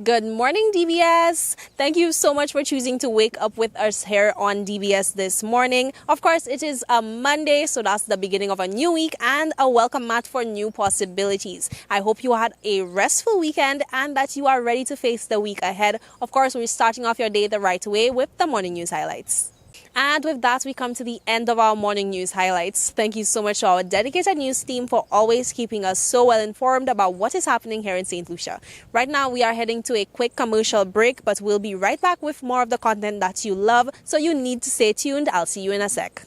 Good morning, DBS. Thank you so much for choosing to wake up with us here on DBS this morning. Of course, it is a Monday, so that's the beginning of a new week and a welcome mat for new possibilities. I hope you had a restful weekend and that you are ready to face the week ahead. Of course, we're starting off your day the right way with the morning news highlights. And with that, we come to the end of our morning news highlights. Thank you so much to our dedicated news team for always keeping us so well informed about what is happening here in St. Lucia. Right now, we are heading to a quick commercial break, but we'll be right back with more of the content that you love, so you need to stay tuned. I'll see you in a sec.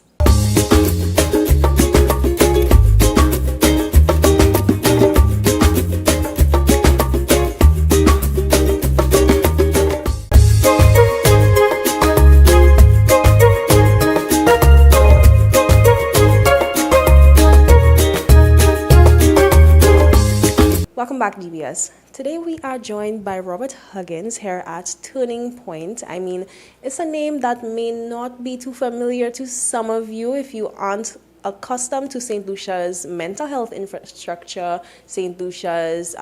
Welcome back, DBS. Today we are joined by Robert Huggins here at Turning Point. I mean, it's a name that may not be too familiar to some of you if you aren't accustomed to St. Lucia's mental health infrastructure, St. Lucia's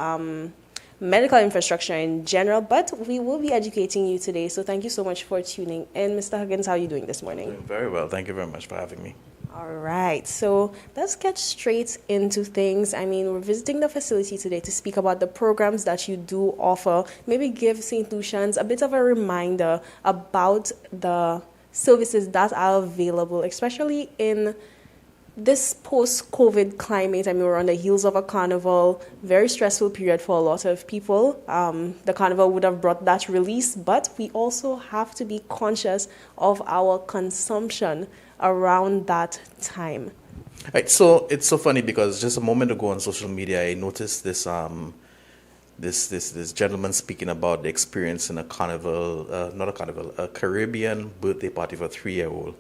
medical infrastructure in general, but we will be educating you today. So thank you so much for tuning in. Mr. Huggins, how are you doing this morning? Doing very well. Thank you very much for having me. All right, so let's get straight into things. I mean, we're visiting the facility today to speak about the programs that you do offer. Maybe give St. Lucians a bit of a reminder about the services that are available, especially in this post-COVID climate. I mean, we're on the heels of a carnival, very stressful period for a lot of people. The carnival would have brought that release, but we also have to be conscious of our consumption around that time. Right, so it's so funny because just a moment ago on social media, I noticed this gentleman speaking about the experience in a carnival, not a carnival, a Caribbean birthday party for a 3-year-old.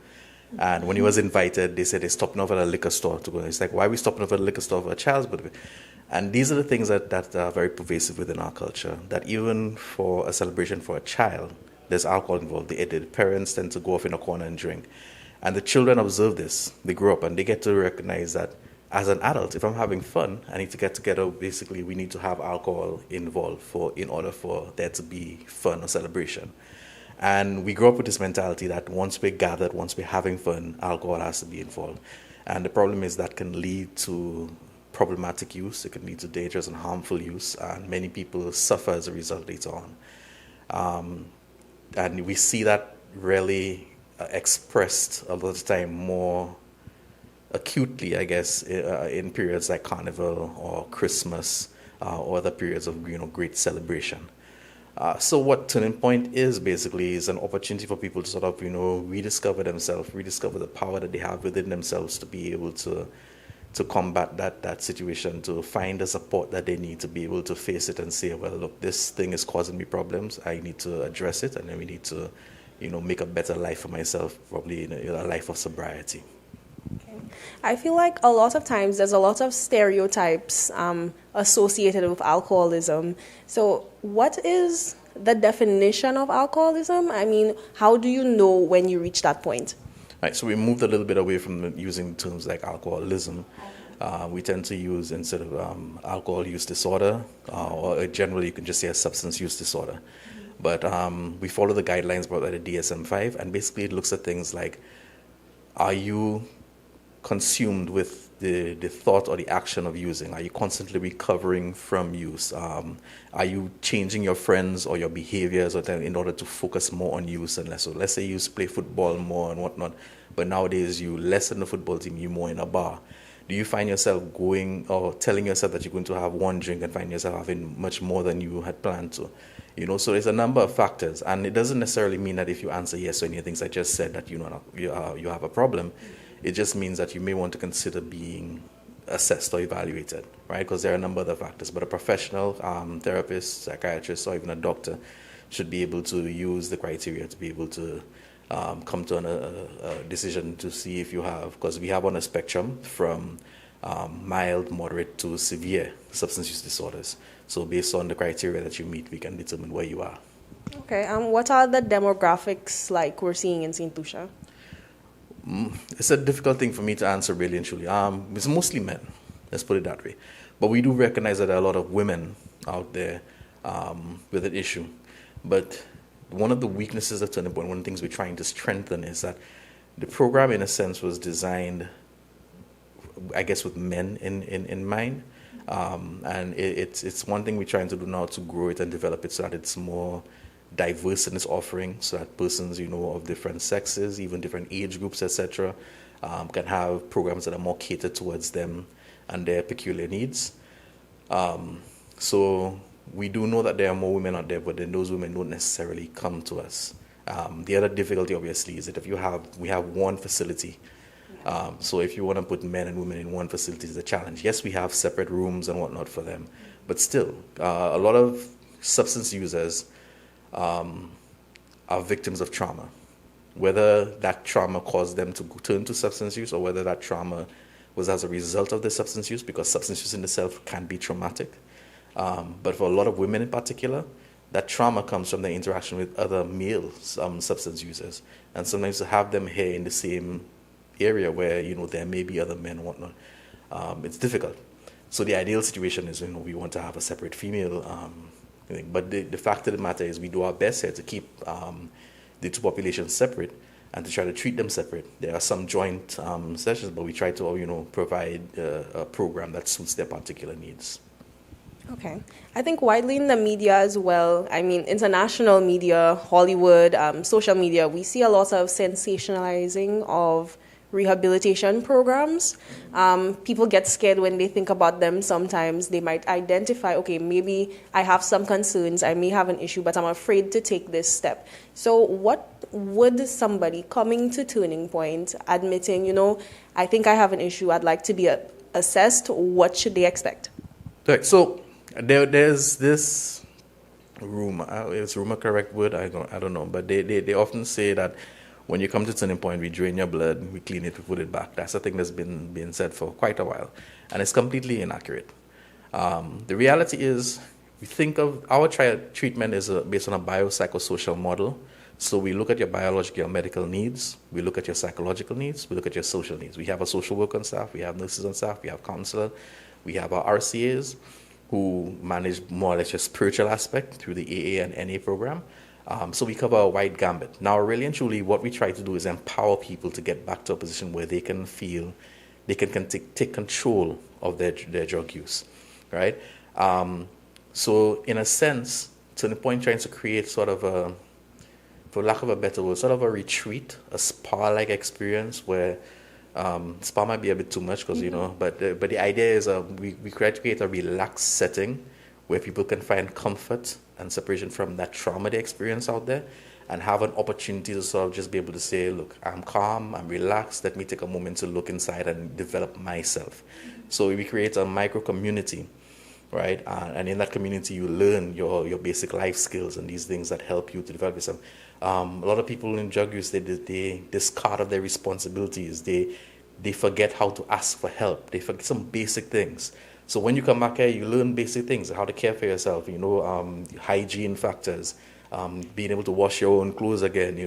And when he was invited, they said they're stopping off at a liquor store to go. It's like, why are we stopping off at a liquor store for a child's birthday? And these are the things that are very pervasive within our culture, that even for a celebration for a child, there's alcohol involved. The parents tend to go off in a corner and drink. And the children observe this. They grow up and they get to recognize that as an adult, if I'm having fun, I need to get together. Basically, we need to have alcohol involved in order for there to be fun or celebration. And we grow up with this mentality that once we're gathered, once we're having fun, alcohol has to be involved. And the problem is that can lead to problematic use. It can lead to dangerous and harmful use. And many people suffer as a result later on. And we see that really expressed a lot of the time more acutely, I guess, in periods like Carnival or Christmas or other periods of great celebration. So what Turning Point is basically is an opportunity for people to sort of rediscover themselves, rediscover the power that they have within themselves to be able to combat that situation, to find the support that they need to be able to face it and say, well, look, this thing is causing me problems. I need to address it, and then we need to make a better life for myself, probably a life of sobriety. Okay. I feel like a lot of times there's a lot of stereotypes associated with alcoholism. So what is the definition of alcoholism? I mean, how do you know when you reach that point? Right, so we moved a little bit away from using terms like alcoholism. We tend to use, instead of alcohol use disorder, or generally you can just say a substance use disorder. But we follow the guidelines brought by the DSM-5, and basically it looks at things like, are you consumed with the thought or the action of using? Are you constantly recovering from use? Are you changing your friends or your behaviors in order to focus more on use and less? So let's say you play football more and whatnot, but nowadays you less in the football team, you more in a bar. Do you find yourself going or telling yourself that you're going to have one drink and find yourself having much more than you had planned to? So there's a number of factors, and it doesn't necessarily mean that if you answer yes to any of the things I just said that you have a problem. It just means that you may want to consider being assessed or evaluated, right? Because there are a number of other factors, but a professional therapist, psychiatrist, or even a doctor should be able to use the criteria to be able to come to a decision to see if you have, because we have on a spectrum from mild, moderate to severe substance use disorders. So based on the criteria that you meet, we can determine where you are. Okay, what are the demographics like we're seeing in St. Lucia? It's a difficult thing for me to answer really and truly. It's mostly men, let's put it that way. But we do recognize that there are a lot of women out there with an issue. But one of the weaknesses of Turning Point, one of the things we're trying to strengthen is that the program, in a sense, was designed, I guess, with men in mind. And it's one thing we're trying to do now to grow it and develop it so that it's more diverse in its offering, so that persons, of different sexes, even different age groups, etc., can have programs that are more catered towards them and their peculiar needs. So we do know that there are more women out there, but then those women don't necessarily come to us. The other difficulty, obviously, is that we have one facility. So if you want to put men and women in one facility, it's a challenge. Yes, we have separate rooms and whatnot for them, but still, a lot of substance users are victims of trauma. Whether that trauma caused them to turn to substance use or whether that trauma was as a result of the substance use, because substance use in itself can be traumatic. But for a lot of women in particular, that trauma comes from their interaction with other male substance users. And sometimes to have them here in the same area where, there may be other men and whatnot, it's difficult. So the ideal situation is, we want to have a separate female thing. But the fact of the matter is we do our best here to keep the two populations separate and to try to treat them separate. There are some joint sessions, but we try to, provide a program that suits their particular needs. Okay. I think widely in the media as well, international media, Hollywood, social media, we see a lot of sensationalizing of rehabilitation programs. People get scared when they think about them sometimes. They might identify, okay, maybe I have some concerns, I may have an issue, but I'm afraid to take this step. So what would somebody coming to Turning Point, admitting, I think I have an issue, I'd like to be assessed, what should they expect? Right. So there's this rumor. Is rumor correct word? I don't know. But they often say that when you come to Turning Point, we drain your blood, we clean it, we put it back. That's a thing that's been being said for quite a while, and it's completely inaccurate. The reality is, we think of our treatment is based on a biopsychosocial model. So we look at your biological, medical needs, we look at your psychological needs, we look at your social needs. We have a social worker on staff, we have nurses on staff, we have counselors, we have our RCAs who manage more or less your spiritual aspect through the AA and NA program. So we cover a wide gambit. Now, really and truly, what we try to do is empower people to get back to a position where they can feel they can take control of their drug use, right? So in a sense, Turning Point trying to create sort of a, for lack of a better word, sort of a retreat, a spa-like experience where spa might be a bit too much because, but the idea is we try to create a relaxed setting where people can find comfort and separation from that trauma they experience out there and have an opportunity to sort of just be able to say, look, I'm calm, I'm relaxed, let me take a moment to look inside and develop myself. So we create a micro community, right? And in that community, you learn your basic life skills and these things that help you to develop yourself. A lot of people in drug use, they discard of their responsibilities. They forget how to ask for help. They forget some basic things. So when you come back here, you learn basic things, how to care for yourself, hygiene factors, being able to wash your own clothes again,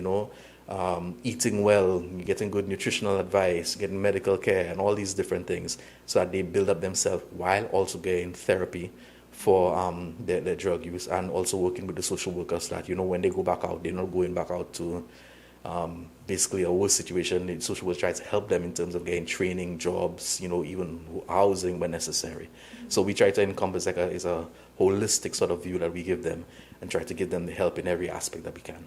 eating well, getting good nutritional advice, getting medical care, and all these different things so that they build up themselves while also getting therapy for their drug use and also working with the social workers that, when they go back out, they're not going back out to basically a worse situation. The social workers try to help them in terms of getting training, jobs, even housing when necessary. So we try to encompass a holistic sort of view that we give them and try to give them the help in every aspect that we can.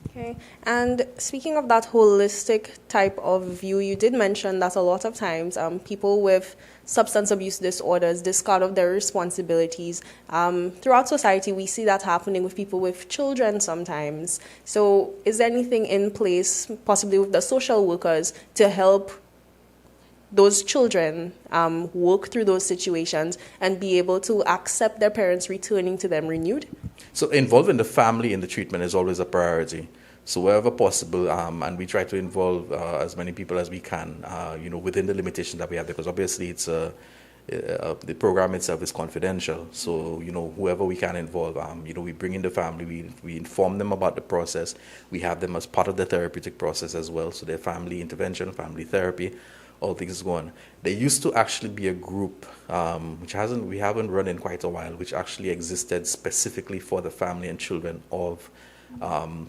Okay. And speaking of that holistic type of view, you did mention that a lot of times people with substance abuse disorders discard of their responsibilities. Throughout society, we see that happening with people with children sometimes. So is there anything in place, possibly with the social workers, to help those children work through those situations and be able to accept their parents returning to them renewed? So involving the family in the treatment is always a priority. So wherever possible, and we try to involve as many people as we can, within the limitations that we have, because obviously it's the program itself is confidential. So, whoever we can involve, we bring in the family, we inform them about the process. We have them as part of the therapeutic process as well. So their family intervention, family therapy, all things go on. There used to actually be a group, which we haven't run in quite a while, which actually existed specifically for the family and children of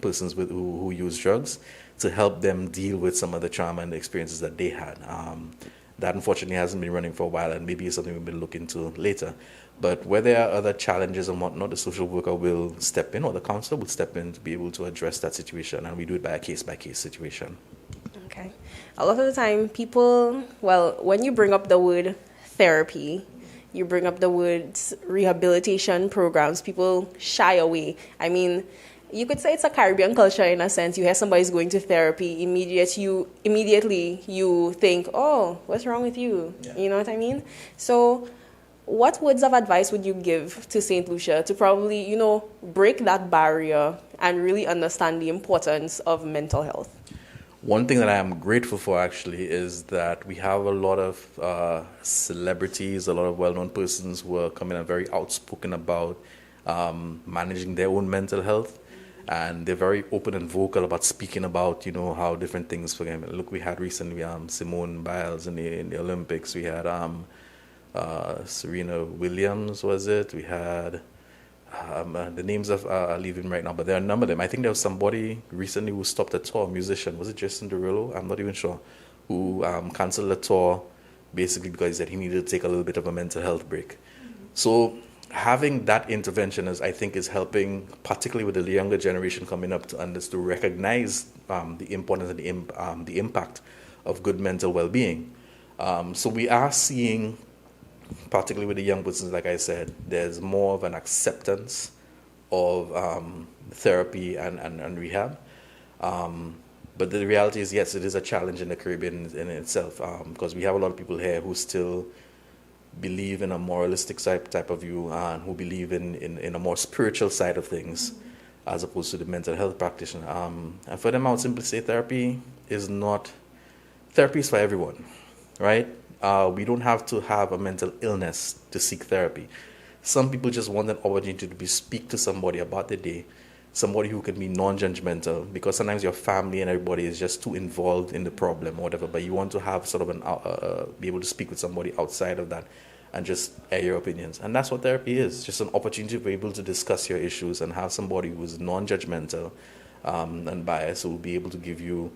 persons who use drugs, to help them deal with some of the trauma and the experiences that they had. That unfortunately hasn't been running for a while, and maybe it's something we'll look into later. But where there are other challenges and whatnot, the social worker will step in, or the counselor will step in to be able to address that situation, and we do it by a case-by-case situation. Okay. A lot of the time, people, well, when you bring up the word therapy, you bring up the words rehabilitation programs, people shy away. I mean, you could say it's a Caribbean culture in a sense. You hear somebody's going to therapy, immediately you think, oh, what's wrong with you? Yeah. You know what I mean? So what words of advice would you give to St. Lucia to probably, break that barrier and really understand the importance of mental health? One thing that I am grateful for actually is that we have a lot of celebrities, a lot of well-known persons who are coming and very outspoken about managing their own mental health. And they're very open and vocal about speaking about, how different things for them. Look, we had recently Simone Biles in the Olympics. We had Serena Williams, was it? We had the names are leaving right now, but there are a number of them. I think there was somebody recently who stopped a tour, a musician. Was it Jason Derulo? I'm not even sure. Who canceled a tour basically because he said he needed to take a little bit of a mental health break. Mm-hmm. So having that intervention is helping, particularly with the younger generation coming up, to recognize the importance and the impact of good mental well-being. So we are seeing, particularly with the young persons, like I said, there's more of an acceptance of therapy and rehab. But the reality is, yes, it is a challenge in the Caribbean in itself, because we have a lot of people here who still believe in a moralistic type of view, and who believe in a more spiritual side of things, as opposed to the mental health practitioner. And for them, I would simply say therapy is for everyone, right? We don't have to have a mental illness to seek therapy. Some people just want an opportunity to speak to somebody about their day, somebody who can be non-judgmental, because sometimes your family and everybody is just too involved in the problem or whatever, but you want to have sort of be able to speak with somebody outside of that and just air your opinions. And that's what therapy is, just an opportunity to be able to discuss your issues and have somebody who's non-judgmental and biased, who will be able to give you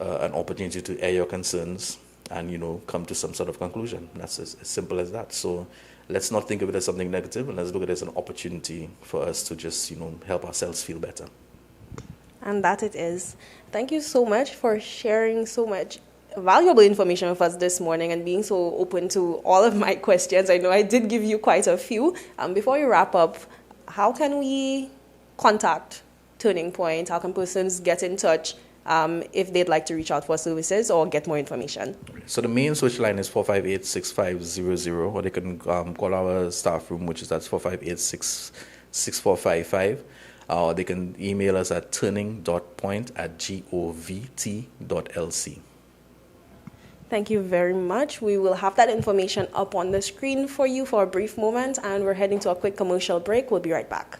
an opportunity to air your concerns and, come to some sort of conclusion. That's as simple as that. So let's not think of it as something negative, and let's look at it as an opportunity for us to just, help ourselves feel better. And that it is. Thank you so much for sharing so much valuable information with us this morning and being so open to all of my questions. I know I did give you quite a few. Before we wrap up, how can we contact Turning Point? How can persons get in touch if they'd like to reach out for services or get more information? So the main switch line is 458-6500, or they can call our staff room, which is at 458-6455. Or they can email us at turning.point@govt.lc. Thank you very much. We will have that information up on the screen for you for a brief moment, and we're heading to a quick commercial break. We'll be right back.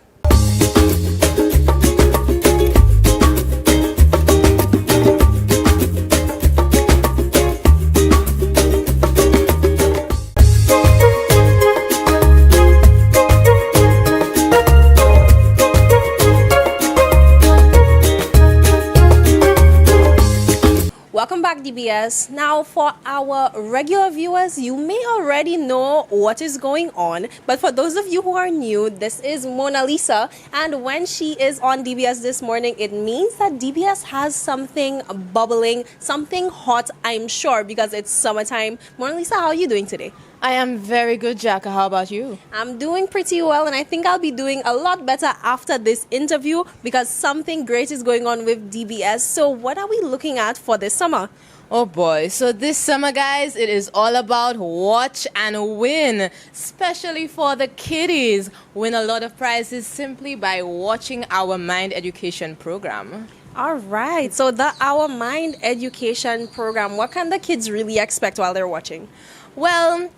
Welcome back, DBS. Now, for our regular viewers, you may already know what is going on, but for those of you who are new, this is Mona Lisa, and when she is on DBS this morning, it means that DBS has something bubbling, something hot, I'm sure, because it's summertime. Mona Lisa, how are you doing today? I am very good, Jacka. How about you? I'm doing pretty well, and I think I'll be doing a lot better after this interview because something great is going on with DBS. So what are we looking at for this summer? Oh boy, so this summer, guys, it is all about watch and win, especially for the kiddies. Win a lot of prizes simply by watching our Mind Education program. All right, so the Our Mind Education program, what can the kids really expect while they're watching? Well,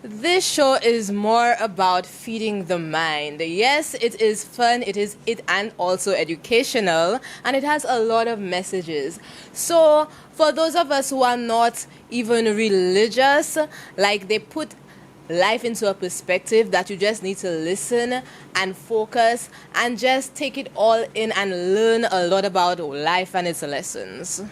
This show is more about feeding the mind. Yes, it is fun, and also educational, and it has a lot of messages. So, for those of us who are not even religious, like they put life into a perspective that you just need to listen and focus and just take it all in and learn a lot about life and its lessons.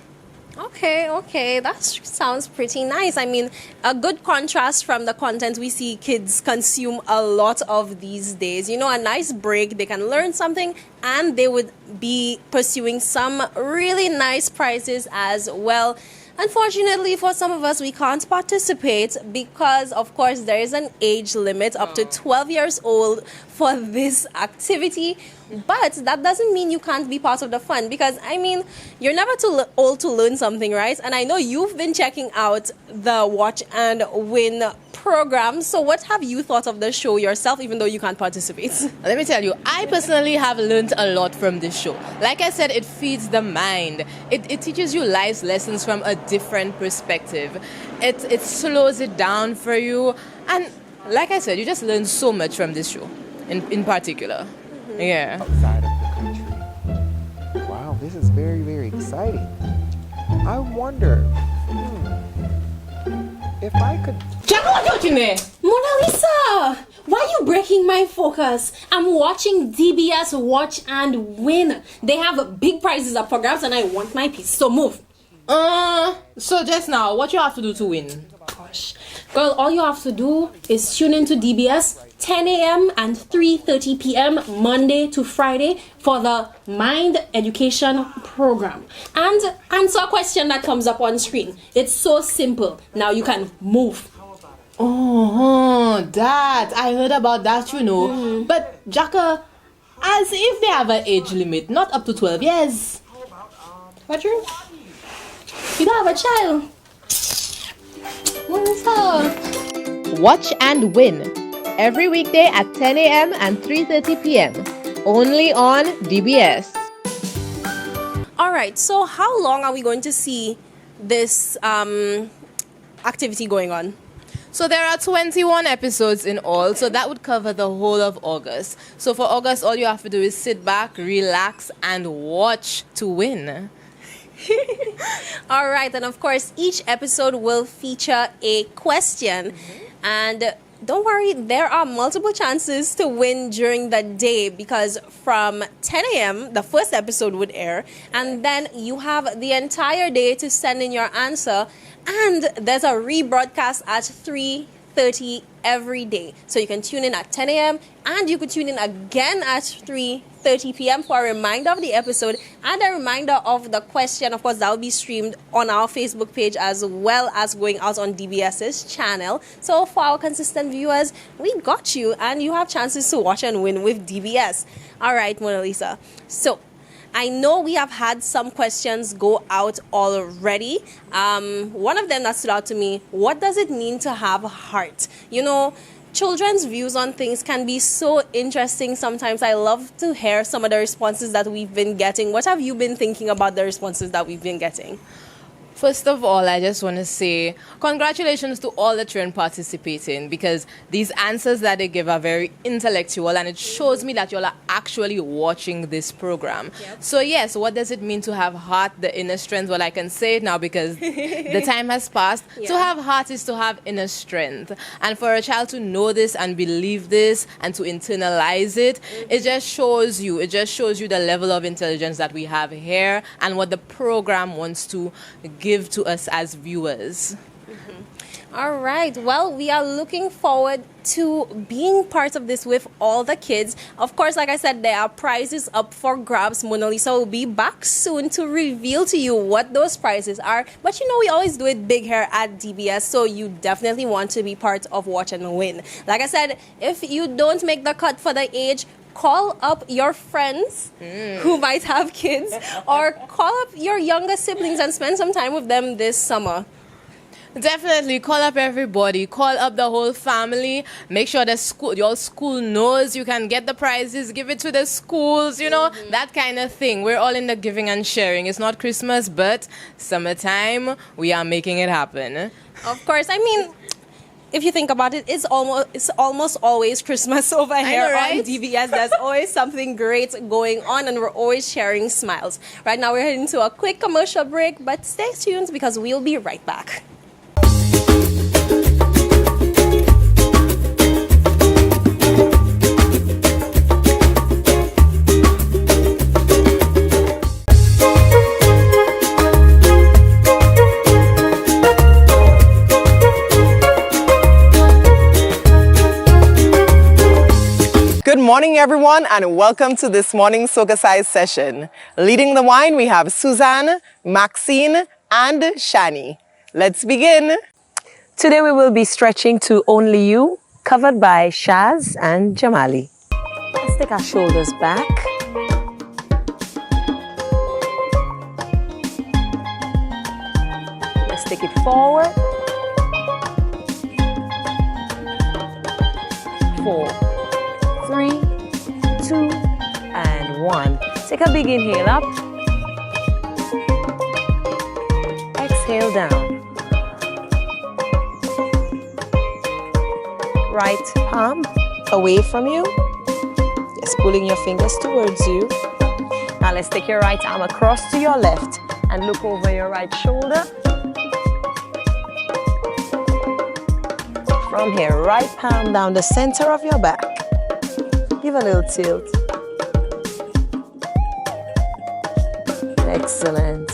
Okay, that sounds pretty nice. I mean, a good contrast from the content we see kids consume a lot of these days. You know, a nice break, they can learn something and they would be pursuing some really nice prizes as well. Unfortunately, for some of us, we can't participate because, of course, there is an age limit up to 12 years old for this activity. But that doesn't mean you can't be part of the fun because, I mean, you're never too old to learn something, right? And I know you've been checking out the Watch and Win program. So what have you thought of the show yourself, even though you can't participate? Let me tell you, I personally have learned a lot from this show. Like I said, it feeds the mind. It teaches you life's lessons from a different perspective. It slows it down for you. And like I said, you just learn so much from this show in particular. Yeah. Outside of the country. Wow, this is very, very exciting. I wonder if I could. Jack, what are you doing there? Mona Lisa, why are you breaking my focus? I'm watching DBS Watch and Win. They have big prizes up for grabs and I want my piece. So move. So just now, what you have to do to win? Gosh. Girl, all you have to do is tune into DBS 10 a.m. and 3:30 p.m. Monday to Friday for the Mind Education Program. And answer a question that comes up on screen. It's so simple. Now you can move. Oh, that. I heard about that, you know. But, Jacka, as if they have an age limit, not up to 12 years. What you don't have a child. What is that? Watch and Win. Every weekday at 10 a.m. and 3:30 p.m. Only on DBS. All right, so how long are we going to see this activity going on? So there are 21 episodes in all, so that would cover the whole of August. So for August, all you have to do is sit back, relax, and watch to win. All right, and of course, each episode will feature a question. And don't worry, there are multiple chances to win during the day because from 10 a.m., the first episode would air, and then you have the entire day to send in your answer. And there's a rebroadcast at 3:30 every day. So you can tune in at 10 a.m. and you could tune in again at 3:30 p.m. for a reminder of the episode and a reminder of the question. Of course, that will be streamed on our Facebook page as well as going out on DBS's channel. So for our consistent viewers, we got you and you have chances to watch and win with DBS. All right, Mona Lisa. So I know we have had some questions go out already. One of them that stood out to me, what does it mean to have a heart? You know, children's views on things can be so interesting sometimes. I love to hear some of the responses that we've been getting. What have you been thinking about the responses that we've been getting? First of all, I just want to say congratulations to all the children participating because these answers that they give are very intellectual and it shows me that you all are actually watching this program. Yep. So yes, what does it mean to have heart, the inner strength? Well, I can say it now because the time has passed. Yeah. To have heart is to have inner strength. And for a child to know this and believe this and to internalize it, it just shows you the level of intelligence that we have here and what the program wants to give to us as viewers. All right. Well, we are looking forward to being part of this with all the kids. Of course, like I said, there are prizes up for grabs. Mona Lisa will be back soon to reveal to you what those prizes are. But you know, we always do it big here at DBS, so you definitely want to be part of Watch and Win. Like I said, if you don't make the cut for the age, call up your friends who might have kids or call up your younger siblings and spend some time with them this summer. Definitely call up everybody, call up the whole family, make sure your school knows you can get the prizes, give it to the schools, you know, that kind of thing. We're all in the giving and sharing. It's not Christmas, but summertime, we are making it happen. Of course, I mean, if you think about it, it's almost always Christmas over here know, right? on DBS. There's always something great going on, and we're always sharing smiles. Right now, we're heading to a quick commercial break, but stay tuned because we'll be right back. Good morning, everyone, and welcome to this morning's Soca Size session. Leading the wine, we have Suzanne, Maxine, and Shani. Let's begin. Today we will be stretching to Only You, covered by Shaz and Jamali. Let's take our shoulders back. Let's take it forward. 4, 3, 2, and 1. Take a big inhale up. Exhale down. Right palm away from you. Just pulling your fingers towards you. Now let's take your right arm across to your left and look over your right shoulder. From here, right palm down the center of your back. Give a little tilt. Excellent.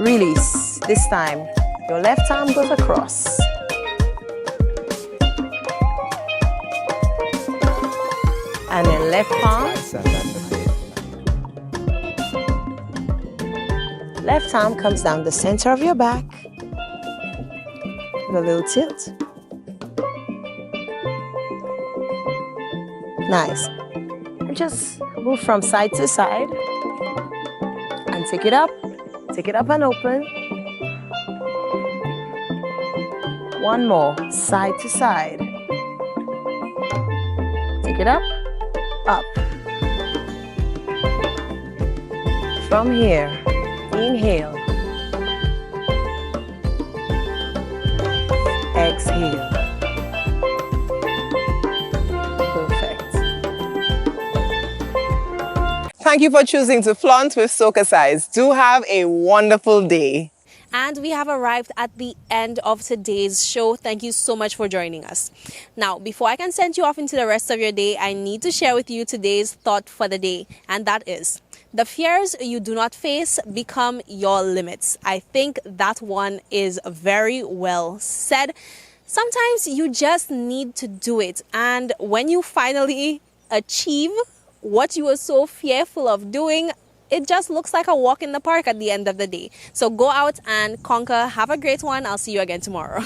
Release. This time, your left arm goes across. And then left palm. Left arm comes down the center of your back. Give a little tilt. Nice. And just move from side to side. And take it up. Take it up and open. One more, side to side. Take it up, up. From here, inhale. Exhale. Perfect. Thank you for choosing to flaunt with Soca Size. Do have a wonderful day. And we have arrived at the end of today's show. Thank you so much for joining us. Now, before I can send you off into the rest of your day, I need to share with you today's thought for the day. And that is, the fears you do not face become your limits. I think that one is very well said. Sometimes you just need to do it. And when you finally achieve what you were so fearful of doing, it just looks like a walk in the park at the end of the day. So go out and conquer. Have a great one. I'll see you again tomorrow.